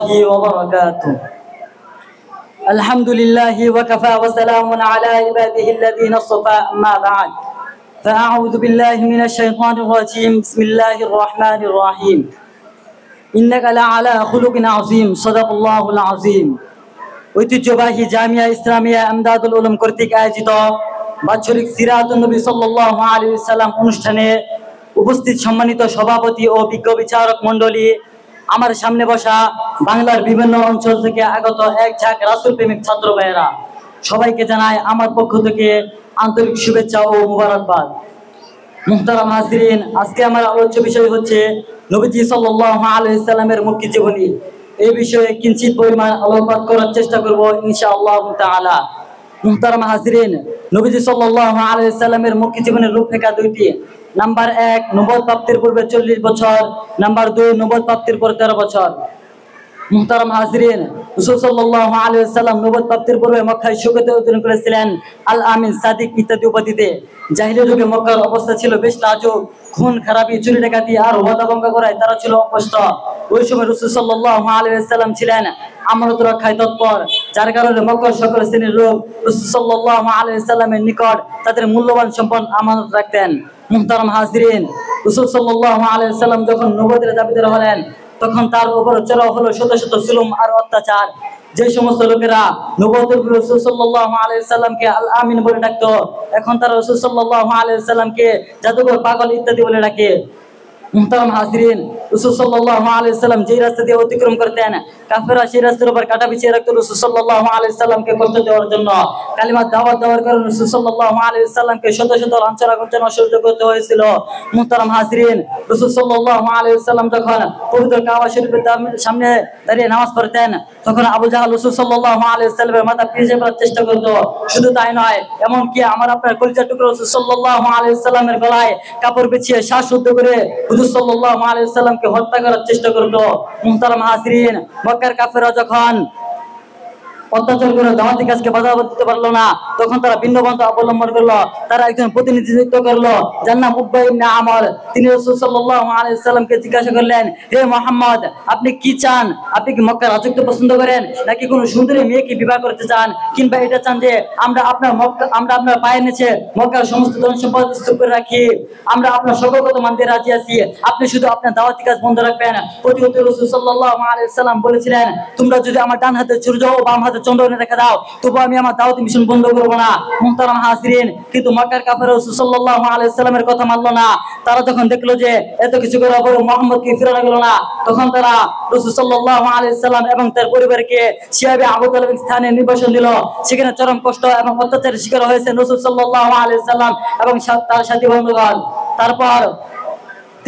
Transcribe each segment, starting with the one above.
وبركاته. الحمد لله وكفى وسلام على عباده الذين اصطفى. أما بعد فأعوذ بالله من الشيطان الرجيم. بسم الله الرحمن الرحيم. إنك لعلى خلق عظيم. صدق الله العظيم. ঐতিহ্যবাহী জামিয়া ইসলামিয়া আমদাদুল উলুম কর্তৃক আয়োজিত বাৎসরিক সিরাতুন নবী সাল্লাল্লাহু আলাইহি ওয়াসাল্লাম অনুষ্ঠানে উপস্থিত সম্মানিত সভাপতি ও বিজ্ঞ বিচারক মণ্ডলী, আমার সামনে বসা বাংলার বিভিন্ন অঞ্চল থেকে আগত এক ঝাঁক রাসূল প্রেমিক ছাত্র ভাইয়েরা, সবাইকে জানাই আমার পক্ষ থেকে আন্তরিক শুভেচ্ছা ও মুবারকবাদ। মুহতারাম হাজিরিন, আজকে আমার আলোচ্য বিষয় হচ্ছে নবীজি সাল্লাল্লাহু আলাইহি ওয়াসাল্লামের মুক্তি জীবনী। এই বিষয়ে কিঞ্চিত পরিমাণ আলোকপাত করার চেষ্টা করব ইনশাআল্লাহ তাআলা। মুহতারাম হাজিরিন, নবীজি সাল্লাল্লাহু আলাইহি ওয়াসাল্লামের মুক্তি জীবনের রূপরেখা দুইটি। নাম্বার 1, নবুয়ত প্রাপ্তির পূর্বে 40 বছর। নাম্বার 2, নবুয়ত প্রাপ্তির পর 13 বছর। মুহতারাম হাজিরিন, রাসূল সাল্লাল্লাহু আলাইহি ওয়াসাল্লাম নবুয়ত প্রাপ্তির পূর্বে মক্কায় সুগতি অর্জন করেছিলেন আল আমিন, সাদিক ইত্যাদি উপাধিতে। জাহিলিয়াত যুগে মক্কার অবস্থা ছিল বেশ লাজুক। খুন খারাপি, চুরি ডাকাতি আর ওয়াদা ভঙ্গ করায় তারা ছিল অভ্যস্ত। ওই সময় রাসূল সাল্লাল্লাহু আলাইহি ওয়াসাল্লাম ছিলেন আমানত রক্ষায় তৎপর, যার কারণে মক্কার সকল শ্রেণীর লোক রাসূল সাল্লাল্লাহু আলাইহি ওয়াসাল্লামের নিকট তাদের মূল্যবান সম্পদ আমানত রাখতেন। মুহতারাম হাজিরিন, রাসূল সাল্লাল্লাহু আলাইহি ওয়াসাল্লাম যখন নবুয়তের দাবিদার হলেন, তখন তার উপর চড়াও হলো শত শত জুলুম আর অত্যাচার। যে সমস্ত লোকেরা নবুয়তের পূর্বে রাসূল সাল্লাল্লাহু আলাইহি ওয়াসাল্লামকে আল আমিন বলে ডাকতো, এখন তারা রাসূল সাল্লাল্লাহু আলাইহি ওয়াসাল্লামকে জাদুকর, পাগল ইত্যাদি বলে ডাকে। মুহতারাম হাজিরিন, রাসূল সাল্লাল্লাহু আলাইহি ওয়াসাল্লাম যে রাস্তা দিয়ে অতিক্রম করতেন, কাফেররা সেই রাস্তার উপর কাটা বিছিয়ে রাখতো রাসূল সাল্লাল্লাহু আলাইহি ওয়াসাল্লামকে কষ্ট দেওয়ার জন্য। কালিমার দাওয়াত দেওয়ার কারণে রাসূল সাল্লাল্লাহু আলাইহি ওয়াসাল্লামকে শত শত লাঞ্ছনা গঞ্জনা সহ্য করতে হয়েছিল। মুহতারাম হাজিরিন, রাসূল সাল্লাল্লাহু আলাইহি ওয়াসাল্লাম যখন পবিত্র কাবা শরীফের সামনে দাঁড়িয়ে নামাজ পড়তেন, তখন আবু জাহল রাসূল সাল্লাল্লাহু আলাইহি ওয়াসাল্লামের মাথা পিছিয়ে ফেলার চেষ্টা করত। শুধু তাই নয়, এমনকি আমার আপনার কলিজার টুকরো রাসূল সাল্লাল্লাহু আলাইহি ওয়াসাল্লামের গলায় কাপড় বিছিয়ে শ্বাসরুদ্ধ করে হুজুর সাল্লাল্লাহু আলাইহি ওয়াসাল্লামকে হত্যা করার চেষ্টা করত। মুহতারাম হাজিরিন, মক্কার কাফেররা যখন অত্যাচার করে দাওয়াতি কাজকে বাধা দিতে পারলো না, তখন তারা ভিন্ন পন্থা অবলম্বন করলো। তারা একজন প্রতিনিধিত্ব করলো, যার নাম উকবা ইবনে আমর। তিনি রাসূল সাল্লাল্লাহু আলাইহি ওয়াসাল্লামকে জিজ্ঞাসা করলেন, হে মুহাম্মদ, আপনি কি চান? আপনি কি মক্কার রাজত্ব পছন্দ করেন, নাকি কোনো সুন্দরী মেয়েকে বিবাহ করতে চান, কিংবা এটা চান যে আমরা আপনার পায়ের নিচে মক্কার সমস্ত ধন সম্পদ স্তূপ করে রাখি? আমরা আপনার সকল কথা মানতে রাজি আছি, আপনি শুধু আপনার দাওয়াতি কাজ বন্ধ রাখবেন। প্রতিউত্তরে রাসূল সাল্লাল্লাহু আলাইহি ওয়াসাল্লাম বলেছিলেন, তোমরা যদি আমার ডান হাতে সূর্য ও বাম হাতে চন্দ্র রেখে দাও, তবু আমি আমার দাওয়াতি মিশন বন্ধ করব না। মুহতারাম হাজিরিন, কিন্তু মক্কার কাফেররা রাসূল সাল্লাল্লাহু আলাইহি ওয়াসাল্লামের কথা মানলো না। তারা যখন দেখলো যে এত কিছু করার পরে মুহাম্মদকে ফিরানো গেল না, তখন তারা রাসূল সাল্লাল্লাহু আলাইহি ওয়াসাল্লাম এবং তার পরিবারকে শিয়াবে আবু তালেবের স্থানে নির্বাসন দিল। সেখানে চরম কষ্ট এবং অত্যাচারের শিকার হয়েছে রাসূল সাল্লাল্লাহু আলাইহি ওয়াসাল্লাম এবং তার সাথী বন্ধুগণ। তারপর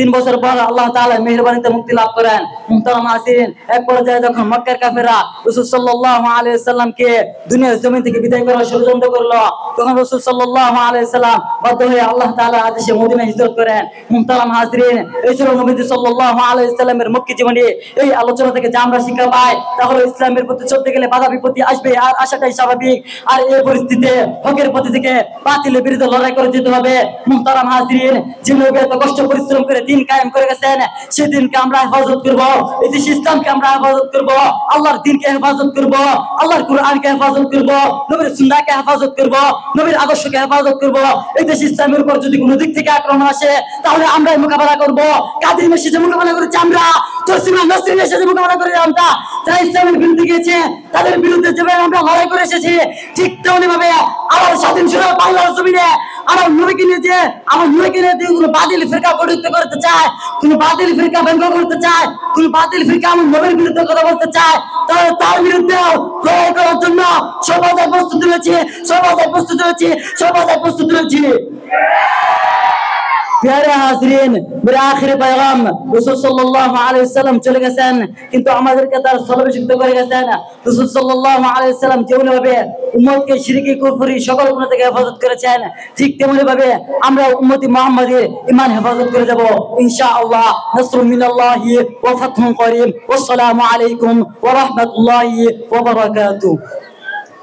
3 বছর পর আল্লাহ তাআলা মেহেরবানিতে মুক্তি লাভ করেন। মুহতারাম হাজিরিন, এক পর্যায়ে যখন মক্কার কাফেররা রাসূল সাল্লাল্লাহু আলাইহি ওয়াসাল্লামকে দুনিয়ার জমিন থেকে বিদায় করার ষড়যন্ত্র করলো, তখন রাসূল সাল্লাল্লাহু আলাইহি ওয়াসাল্লাম বাধ্য হয়ে আল্লাহ তাআলার আদেশে মদিনায় হিজরত করেন। মুহতারাম হাজিরিন, এই ছিল নবীজি সাল্লাল্লাহু আলাইহি ওয়াসাল্লামের মুক্তি জীবনী। এই আলোচনা থেকে যা আমরা শিক্ষা পাই, তা হলো ইসলামের পথে চলতে গেলে বাধা বিপত্তি আসবে, আর আসাটাই স্বাভাবিক। আর এই পরিস্থিতিতে হকের পথে থেকে বাতিলের বিরুদ্ধে লড়াই করে যেতে হবে। মুহতারাম হাজিরিন, যে লোক এত কষ্ট পরিশ্রম করে দিন কায়েম করে গেছেন, সেই দিনকে আমরা হেফাজত করব, এই দেশ ইসলামকে আমরা হেফাজত করব, আল্লাহর দ্বীনকে হেফাজত করব, আল্লাহর কুরআনকে হেফাজত করব, নবীর সুন্নাহকে হেফাজত করব, নবীর আদর্শকে হেফাজত করব। এই দেশ ইসলামের উপর যদি কোনো দিক থেকে আক্রমণ আসে, তাহলে আমরাই মোকাবেলা করব। কাদের মেসেজে মোকাবেলা করেছি আমরা, তসলিমা নসরিনের মেসেজে মোকাবেলা করে আমরা। যারা ইসলামের বিরুদ্ধে গিয়েছে, তাদের বিরুদ্ধে যেভাবে আমরা লড়াই করে এসেছি, ঠিক তেমনি ভাবে আবার স্বাধীন সুরা বাংলার জমিনে আমার নবীকে নিয়ে কোনো বাতিল ফিরকা গঠিত করতে চায়, কোনো বাতিল ফিরকা ব্যঙ্গ করতে চায়, কোনো বাতিল ফিরকা আমার নবীর বিরুদ্ধে কথা বলতে চায়, তাহলে তার বিরুদ্ধে লড়াই করার জন্য সর্বদাই প্রস্তুত রয়েছি। প্যারে হাজিরিন, মেরে আখিরি पैगाम রাসূল সাল্লাল্লাহু আলাইহি ওয়াসাল্লাম চলে গেছেন, কিন্তু আমাদেরকে তার স্থলাভিষিক্ত করে গেছেন। রাসূল সাল্লাল্লাহু আলাইহি ওয়াসাল্লাম যেমনি ভাবে উম্মতকে শিরকি কুফরি সকল গুনাহ থেকে হেফাজত করেছেন, ঠিক তেমনি ভাবে আমরা উম্মতি মুহাম্মাদের ঈমান হেফাজত করে যাব ইনশাআল্লাহ। নাসরুম মিনাল্লাহি ওয়া ফাতহুন করিম। ওয়াসসালামু আলাইকুম ওয়া রাহমাতুল্লাহি ওয়া বারাকাতুহু।